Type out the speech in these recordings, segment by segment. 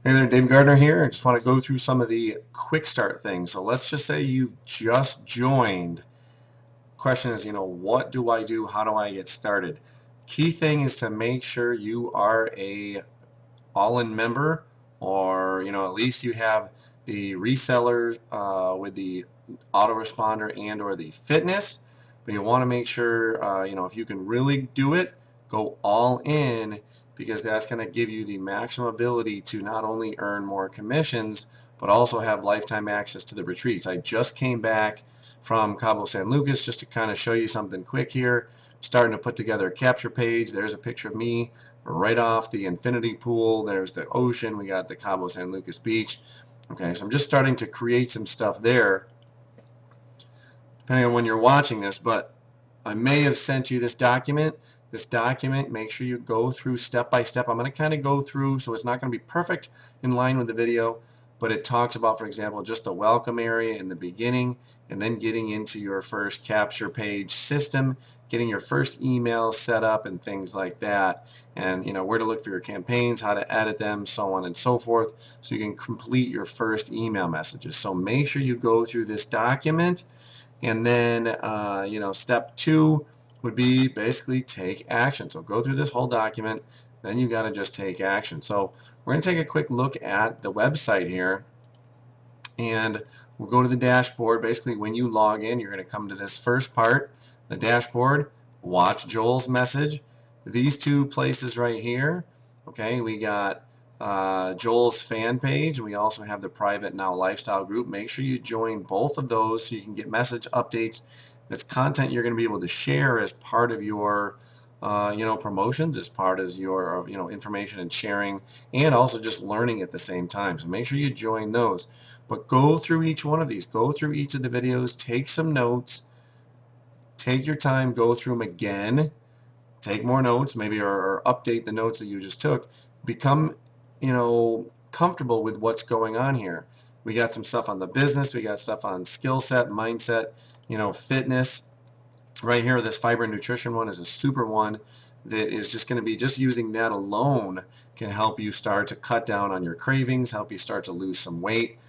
Hey there, Dave Gardner here. I just want to go through some of the quick start things. So let's just say you've just joined. Question is, what do I do? How do I get started? Key thing is to make sure you are a all-in member, or at least you have the reseller with the autoresponder and or the fitness. But you want to make sure if you can really do it, go all in, because that's going to give you the maximum ability to not only earn more commissions but also have lifetime access to the retreats. I just came back from Cabo San Lucas just to kind of show you something quick here. Starting to put together a capture page. There's a picture of me right off the infinity pool. There's the ocean. We got the Cabo San Lucas beach. Okay, so I'm just starting to create some stuff there, depending on when you're watching this, but I may have sent you this document. This document, make sure you go through step by step. I'm going to kind of go through, so it's not going to be perfect in line with the video, but it talks about, for example, just the welcome area in the beginning, and then getting into your first capture page system, getting your first email set up and things like that, and where to look for your campaigns, how to edit them, so on and so forth, so you can complete your first email messages. So make sure you go through this document. And then, step two would be basically take action. So go through this whole document, then you got to just take action. So we're going to take a quick look at the website here, and we'll go to the dashboard. Basically, when you log in, you're going to come to this first part, the dashboard, watch Joel's message. These two places right here, okay, we got Joel's fan page. We also have the private Now Lifestyle group. Make sure you join both of those so you can get message updates. That's content you're going to be able to share as part of your promotions, as part of your information and sharing, and also just learning at the same time. So make sure you join those. But go through each one of these. Go through each of the videos. Take some notes. Take your time. Go through them again. Take more notes, maybe, or update the notes that you just took. Become, comfortable with what's going on here. We got some stuff on the business. We got stuff on skill set, mindset, fitness. Right here, this fiber and nutrition one is a super one that is just going to be, just using that alone can help you start to cut down on your cravings, help you start to lose some weight.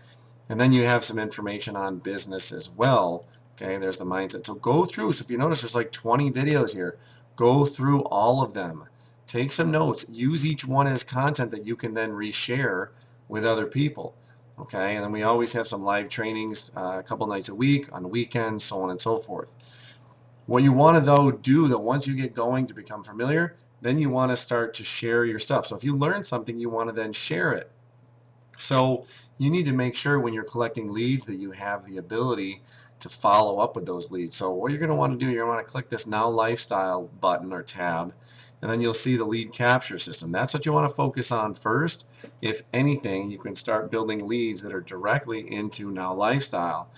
And then you have some information on business as well. Okay, there's the mindset. So go through. So if you notice, there's like 20 videos here. Go through all of them. Take some notes. Use each one as content that you can then reshare with other people. Okay, and then we always have some live trainings a couple nights a week, on weekends, so on and so forth. What you want to, though, do that once you get going to become familiar, then you want to start to share your stuff. So if you learn something, you want to then share it. So you need to make sure when you're collecting leads that you have the ability to follow up with those leads. So what you're going to want to do, you're going to want to click this Now Lifestyle button or tab, and then you'll see the lead capture system. That's what you want to focus on first. If anything, you can start building leads that are directly into Now Lifestyle.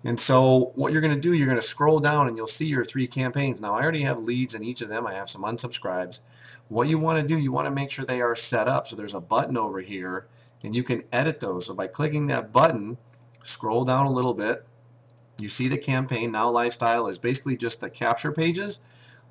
And so what you're going to do, you're going to scroll down and you'll see your 3 campaigns. Now I already have leads in each of them. I have some unsubscribes. What you want to do, you want to make sure they are set up. So there's a button over here and you can edit those. So by clicking that button, scroll down a little bit, you see the campaign. Now Lifestyle is basically just the capture pages.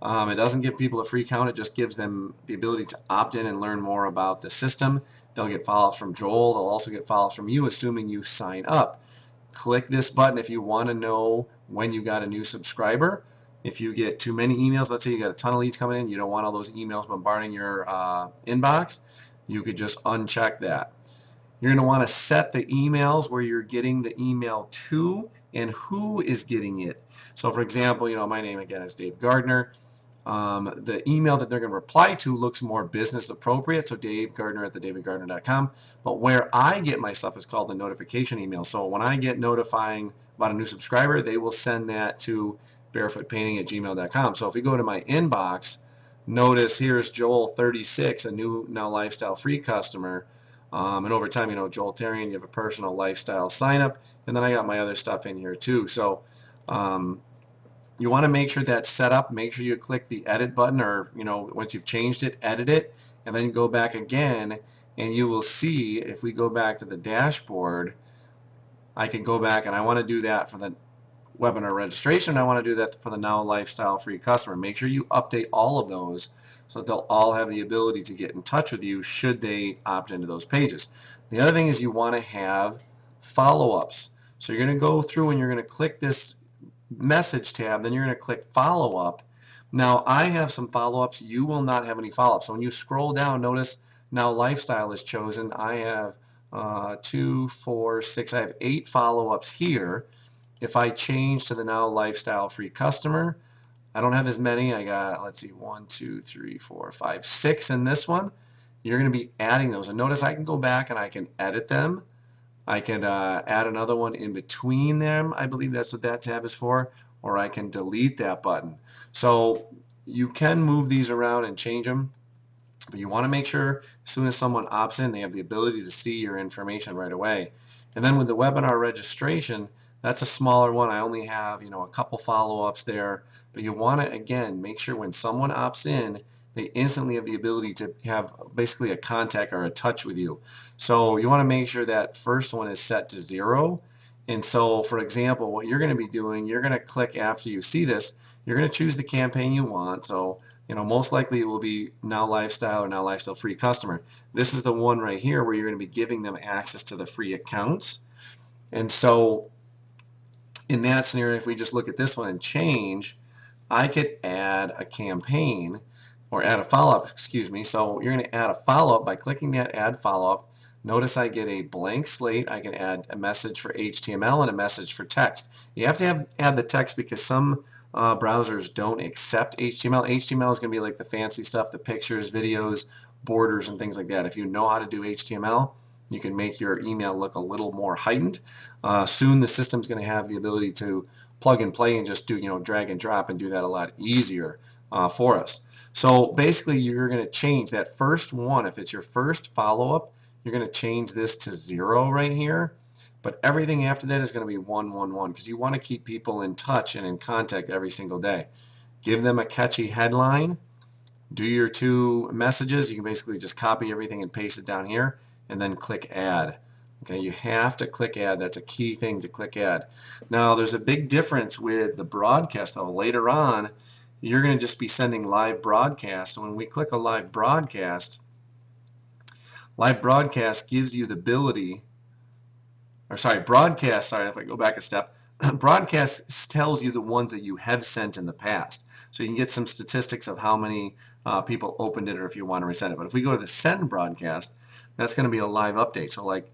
It doesn't give people a free count. It just gives them the ability to opt in and learn more about the system. They'll get follow-ups from Joel. They'll also get follow-ups from you, assuming you sign up. Click this button if you want to know when you got a new subscriber. If you get too many emails, let's say you got a ton of leads coming in, you don't want all those emails bombarding your inbox, you could just uncheck that. You're going to want to set the emails where you're getting the email to and who is getting it. So for example, my name again is Dave Gardner. The email that they're going to reply to looks more business appropriate, so Dave Gardner at thedavidgardner.com. But where I get my stuff is called the notification email. So when I get notifying about a new subscriber, they will send that to barefootpainting@gmail.com. So if we go to my inbox, notice here's Joel36, a new Now Lifestyle free customer. And over time, Joel Terrian, you have a personal lifestyle sign up, and then I got my other stuff in here too. So you want to make sure that's set up. Make sure you click the edit button, or once you've changed it, edit it, and then go back again, and you will see, if we go back to the dashboard, I can go back and I want to do that for the webinar registration. I want to do that for the Now Lifestyle Free customer. Make sure you update all of those so that they'll all have the ability to get in touch with you should they opt into those pages. The other thing is you want to have follow-ups. So you're going to go through and you're going to click this message tab, then you're going to click follow-up. Now I have some follow-ups. You will not have any follow-ups. So when you scroll down, notice Now Lifestyle is chosen. I have 2, 4, 6, I have 8 follow-ups here. If I change to the Now Lifestyle Free customer, I don't have as many. I got, let's see, 1, 2, 3, 4, 5, 6 in this one. You're going to be adding those. And notice I can go back and I can edit them. I can add another one in between them. I believe that's what that tab is for. Or I can delete that button. So you can move these around and change them. But you want to make sure as soon as someone opts in, they have the ability to see your information right away. And then with the webinar registration, that's a smaller one. I only have, a couple follow-ups there. But you want to, again, make sure when someone opts in, they instantly have the ability to have basically a contact or a touch with you. So you want to make sure that first one is set to 0. And so, for example, what you're going to be doing, you're going to click after you see this, you're going to choose the campaign you want. So, most likely it will be Now Lifestyle or Now Lifestyle Free customer. This is the one right here where you're going to be giving them access to the free accounts. And so, in that scenario, if we just look at this one and change, I could add a campaign or add a follow-up, excuse me. So you're going to add a follow-up by clicking that add follow-up. Notice I get a blank slate. I can add a message for HTML and a message for text. You have to add the text because some browsers don't accept HTML. HTML is going to be like the fancy stuff, the pictures, videos, borders, and things like that. If you know how to do HTML, you can make your email look a little more heightened. Soon the system's going to have the ability to plug and play and just do, drag and drop and do that a lot easier for us. So basically you're going to change that first one. If it's your first follow-up, you're going to change this to 0 right here. But everything after that is going to be 1, 1, 1 because you want to keep people in touch and in contact every single day. Give them a catchy headline. Do your 2 messages. You can basically just copy everything and paste it down here and then click add. Okay, you have to click add. That's a key thing to click add. Now there's a big difference with the broadcast though. Later on you're going to just be sending live broadcasts. So when we click a live broadcast gives you the ability, or sorry, broadcast, sorry, if I go back a step, broadcast tells you the ones that you have sent in the past. So you can get some statistics of how many people opened it or if you want to resend it. But if we go to the send broadcast, that's going to be a live update. So like,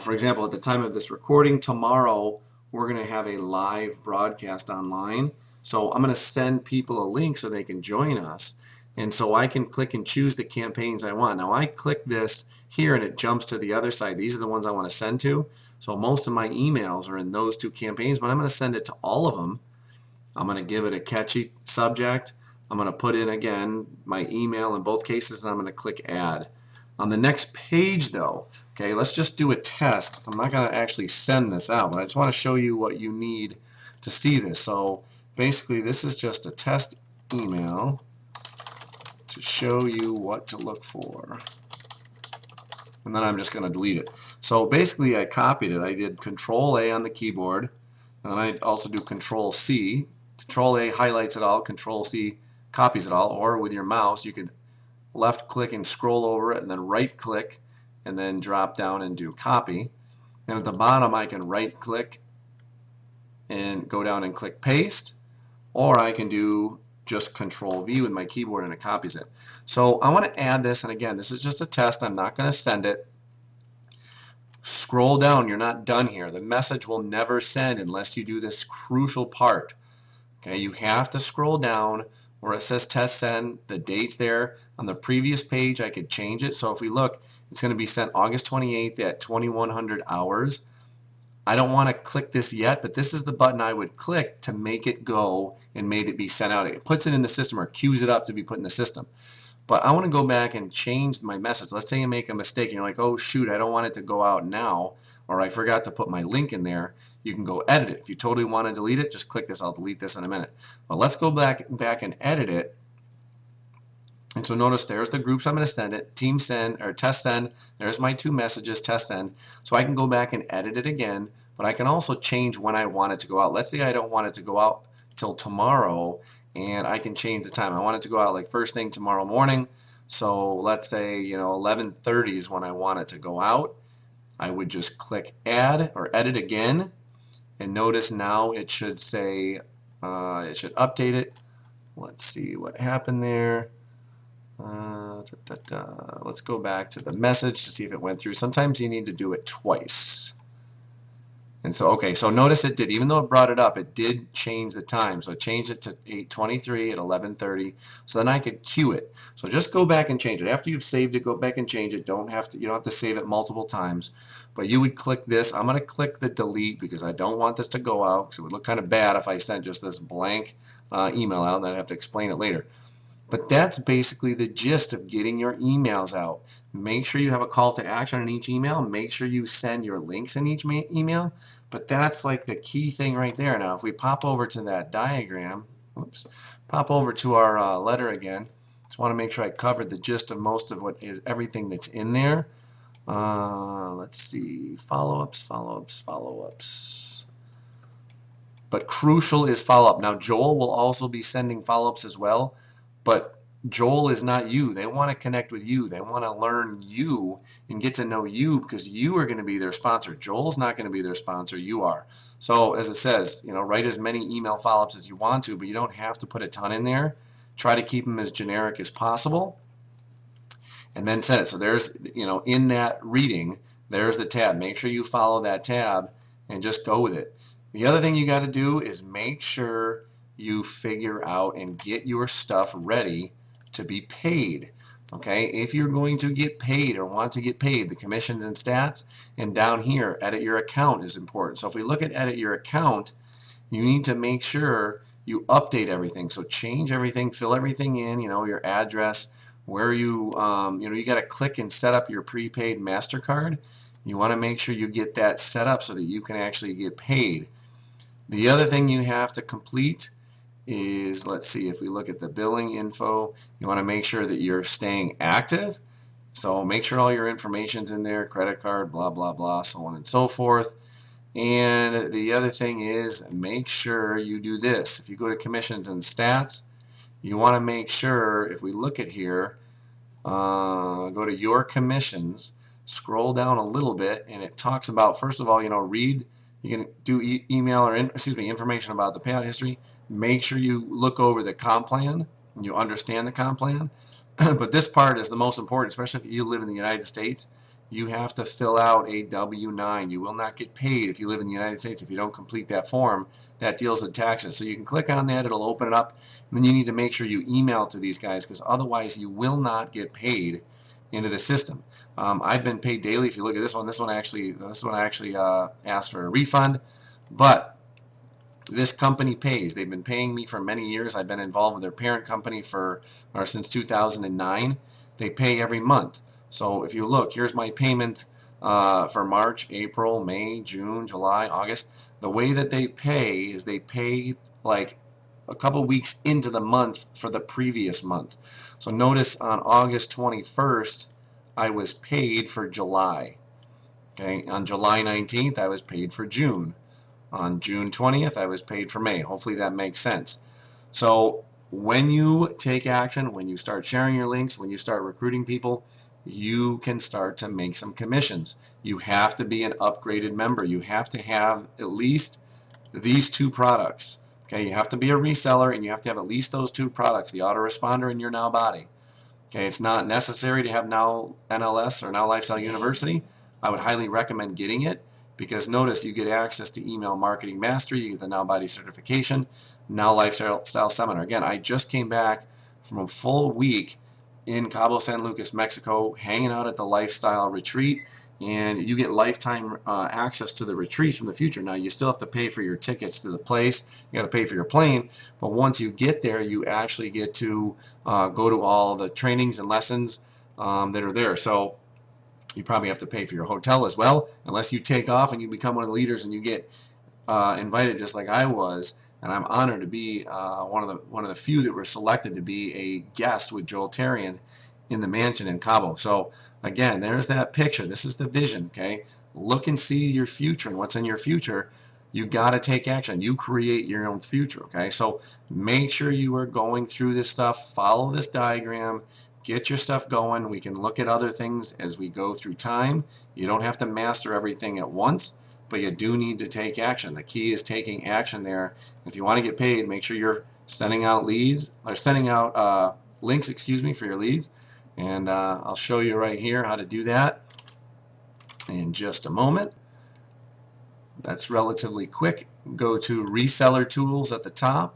for example, at the time of this recording, tomorrow we're going to have a live broadcast online. So I'm going to send people a link so they can join us. And so I can click and choose the campaigns I want. Now I click this here and it jumps to the other side. These are the ones I want to send to. So most of my emails are in those 2 campaigns, but I'm going to send it to all of them. I'm going to give it a catchy subject. I'm going to put in again my email in both cases and I'm going to click add. On the next page though, okay, let's just do a test. I'm not going to actually send this out, but I just want to show you what you need to see this. So basically this is just a test email to show you what to look for. And then I'm just going to delete it. So basically I copied it. I did Control A on the keyboard, and then I also do Control C. Control A highlights it all, Control C copies it all, or with your mouse you can left click and scroll over it and then right click and then drop down and do copy. And at the bottom I can right click and go down and click paste, or I can do just Control V with my keyboard and it copies it. So I want to add this, and again this is just a test, I'm not going to send it. Scroll down, you're not done here. The message will never send unless you do this crucial part. Okay, you have to scroll down where it says test send, the date's there. On the previous page I could change it, so if we look, it's going to be sent August 28th at 2100 hours. I don't want to click this yet, but this is the button I would click to make it go and made it be sent out. It puts it in the system or queues it up to be put in the system. But I want to go back and change my message. Let's say you make a mistake and you're like, oh shoot, I don't want it to go out now, or I forgot to put my link in there. You can go edit it. If you totally want to delete it, just click this. I'll delete this in a minute. But let's go back and edit it. And so notice there's the groups I'm going to send it, team send or test send. There's my 2 messages, test send. So I can go back and edit it again. but I can also change when I want it to go out. Let's say I don't want it to go out till tomorrow, and I can change the time. I want it to go out like first thing tomorrow morning. So let's say, 11:30 is when I want it to go out. I would just click add or edit again, and notice now it should say, it should update it. Let's see what happened there. Let's go back to the message to see if it went through. Sometimes you need to do it twice. And so, okay, so notice it did, even though it brought it up, it did change the time. So it changed it to 8:23 at 11:30. So then I could queue it. So just go back and change it. After you've saved it, go back and change it. You don't have to save it multiple times. But you would click this. I'm going to click the delete because I don't want this to go out, because it would look kind of bad if I sent just this blank email out, and then I'd have to explain it later. But that's basically the gist of getting your emails out. Make sure you have a call to action in each email. Make sure you send your links in each email. But that's like the key thing right there. Now, if we pop over to that diagram, oops, pop over to our letter again. Just want to make sure I covered the gist of most of what is everything that's in there. Let's see, follow-ups, follow-ups, follow-ups. But crucial is follow-up. Now, Joel will also be sending follow-ups as well, but Joel is not you. They want to connect with you. They want to learn you and get to know you, because you are going to be their sponsor. Joel's not going to be their sponsor. You are. So as it says, write as many email follow-ups as you want to, but you don't have to put a ton in there. Try to keep them as generic as possible, and then send it. So there's, in that reading, there's the tab. Make sure you follow that tab and just go with it. The other thing you got to do is make sure you figure out and get your stuff ready to be paid. Okay, if you're going to get paid or want to get paid, the commissions and stats, and down here, edit your account is important. So if we look at edit your account, you need to make sure you update everything. So change everything, fill everything in, your address, where you got to click and set up your prepaid MasterCard. You want to make sure you get that set up so that you can actually get paid. The other thing you have to complete is, let's see, if we look at the billing info, you want to make sure that you're staying active. So make sure all your information's in there, credit card, blah, blah, blah, so on and so forth. And the other thing is, make sure you do this. If you go to commissions and stats, you want to make sure, if we look at here, go to your commissions, scroll down a little bit, and it talks about, first of all, read. You can do email or information about the payout history. Make sure you look over the comp plan and you understand the comp plan. But this part is the most important, especially if you live in the United States. You have to fill out a W-9. You will not get paid if you live in the United States if you don't complete that form that deals with taxes. So you can click on that, it'll open it up, and then you need to make sure you email to these guys, because otherwise you will not get paid into the system. I've been paid daily. If you look at this one actually asked for a refund, but this company pays. They've been paying me for many years. I've been involved with their parent company since 2009. They pay every month. So if you look, here's my payment for March, April, May, June, July, August. The way that they pay is they pay like a couple weeks into the month for the previous month. So notice on August 21st, I was paid for July. Okay, on July 19th, I was paid for June. On June 20th, I was paid for May. Hopefully that makes sense. So when you take action, when you start sharing your links, when you start recruiting people, you can start to make some commissions. You have to be an upgraded member. You have to have at least these two products. Okay, you have to be a reseller, and you have to have at least those two products, the autoresponder and your Now Body. Okay, it's not necessary to have Now NLS or Now Lifestyle University. I would highly recommend getting it, because notice you get access to Email Marketing Mastery, you get the Now Body certification, Now Lifestyle Seminar. Again, I just came back from a full week in Cabo San Lucas, Mexico, hanging out at the Lifestyle Retreat, and you get lifetime access to the retreat from the future. Now, you still have to pay for your tickets to the place, you got to pay for your plane, but once you get there, you actually get to go to all the trainings and lessons that are there. So you probably have to pay for your hotel as well, unless you take off and you become one of the leaders and you get invited, just like I was. And I'm honored to be one of the few that were selected to be a guest with Joel Tarian in the mansion in Cabo. So again, there's that picture. This is the vision, okay? Look and see your future and what's in your future. You got to take action. You create your own future, okay? So make sure you are going through this stuff. Follow this diagram. Get your stuff going. We can look at other things as we go through time. You don't have to master everything at once, but you do need to take action. The key is taking action there. If you want to get paid, make sure you're sending out leads or sending out links, excuse me, for your leads. And I'll show you right here how to do that in just a moment. That's relatively quick. Go to reseller tools at the top,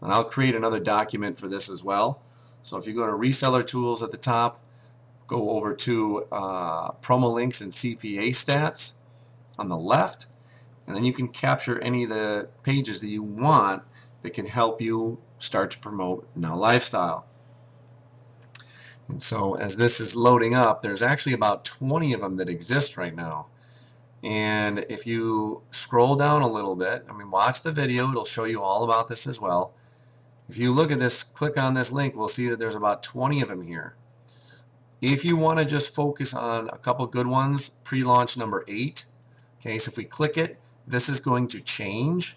and I'll create another document for this as well. So if you go to reseller tools at the top, go over to promo links and CPA stats on the left, and then you can capture any of the pages that you want that can help you start to promote Now Lifestyle. And so as this is loading up, there's actually about 20 of them that exist right now. And if you scroll down a little bit, I mean, watch the video, it'll show you all about this as well. If you look at this, click on this link, we'll see that there's about 20 of them here. If you want to just focus on a couple good ones, pre-launch number 8. Okay, so if we click it, this is going to change.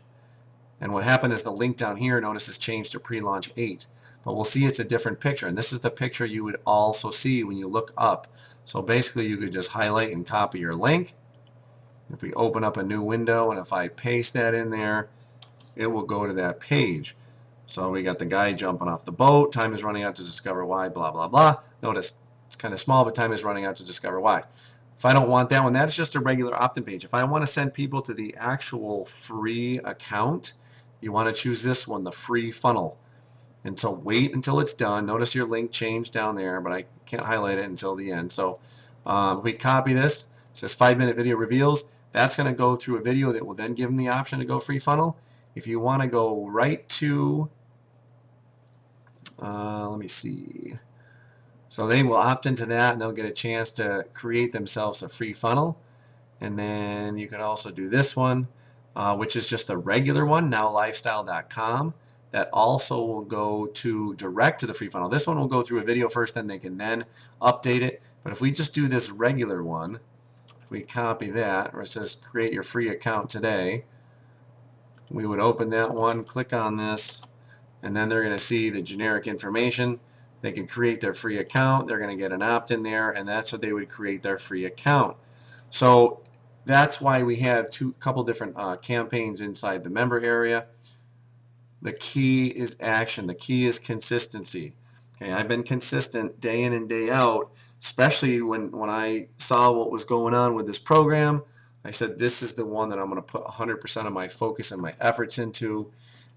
And what happened is the link down here, notice, is changed to pre-launch 8. But we'll see it's a different picture. And this is the picture you would also see when you look up. So basically you could just highlight and copy your link. If we open up a new window and if I paste that in there, it will go to that page. So we got the guy jumping off the boat, time is running out to discover why, blah, blah, blah. Notice it's kind of small, but time is running out to discover why. If I don't want that one, that's just a regular opt-in page. If I want to send people to the actual free account, you want to choose this one, the free funnel. And so wait until it's done. Notice your link changed down there, but I can't highlight it until the end. So if we copy this, it says 5-minute video reveals. That's going to go through a video that will then give them the option to go free funnel. If you want to go right to, let me see. So they will opt into that and they'll get a chance to create themselves a free funnel. And then you can also do this one, which is just a regular one, nowlifestyle.com. That also will go to direct to the free funnel. This one will go through a video first, then they can then update it. But if we just do this regular one, if we copy that, where it says create your free account today, we would open that one, click on this, and then they're going to see the generic information. They can create their free account, they're going to get an opt-in there, and that's what they would create their free account. So that's why we have a couple different campaigns inside the member area. The key is action. The key is consistency. Okay, I've been consistent day in and day out, especially when I saw what was going on with this program. I said, this is the one that I'm going to put 100% of my focus and my efforts into.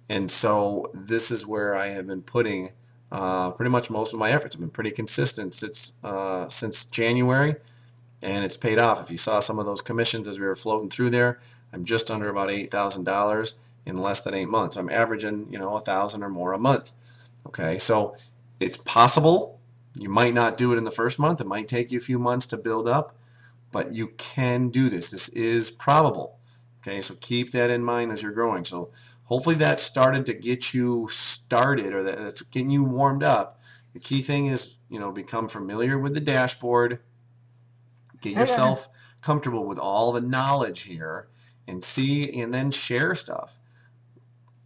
And so this is where I have been putting pretty much most of my efforts. I've been pretty consistent since January, and it's paid off. If you saw some of those commissions as we were floating through there, I'm just under about $8,000 in less than 8 months. I'm averaging, you know, $1,000 or more a month. Okay, so it's possible. You might not do it in the first month. It might take you a few months to build up, but you can do this. This is probable. Okay, so keep that in mind as you're growing. So hopefully that started to get you started, or that's getting you warmed up. The key thing is, you know, become familiar with the dashboard, get yourself comfortable with all the knowledge here, and see, and then share stuff.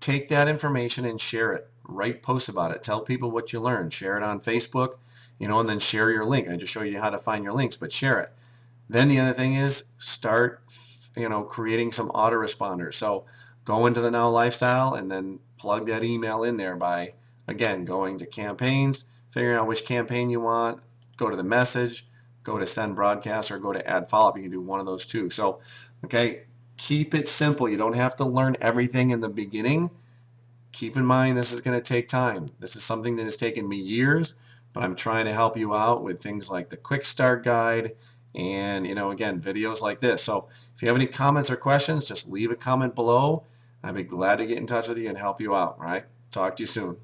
Take that information and share it. Write posts about it. Tell people what you learned. Share it on Facebook, you know, and then share your link. I just showed you how to find your links, but share it. Then the other thing is start, you know, creating some autoresponders. So go into the Now Lifestyle and then plug that email in there by, again, going to campaigns, figuring out which campaign you want, go to the message, go to send broadcast, or go to add follow-up. You can do one of those two. So, okay, keep it simple. You don't have to learn everything in the beginning. Keep in mind this is going to take time. This is something that has taken me years, but I'm trying to help you out with things like the quick start guide and, you know, again, videos like this. So if you have any comments or questions, just leave a comment below. I'd be glad to get in touch with you and help you out. All right? Talk to you soon.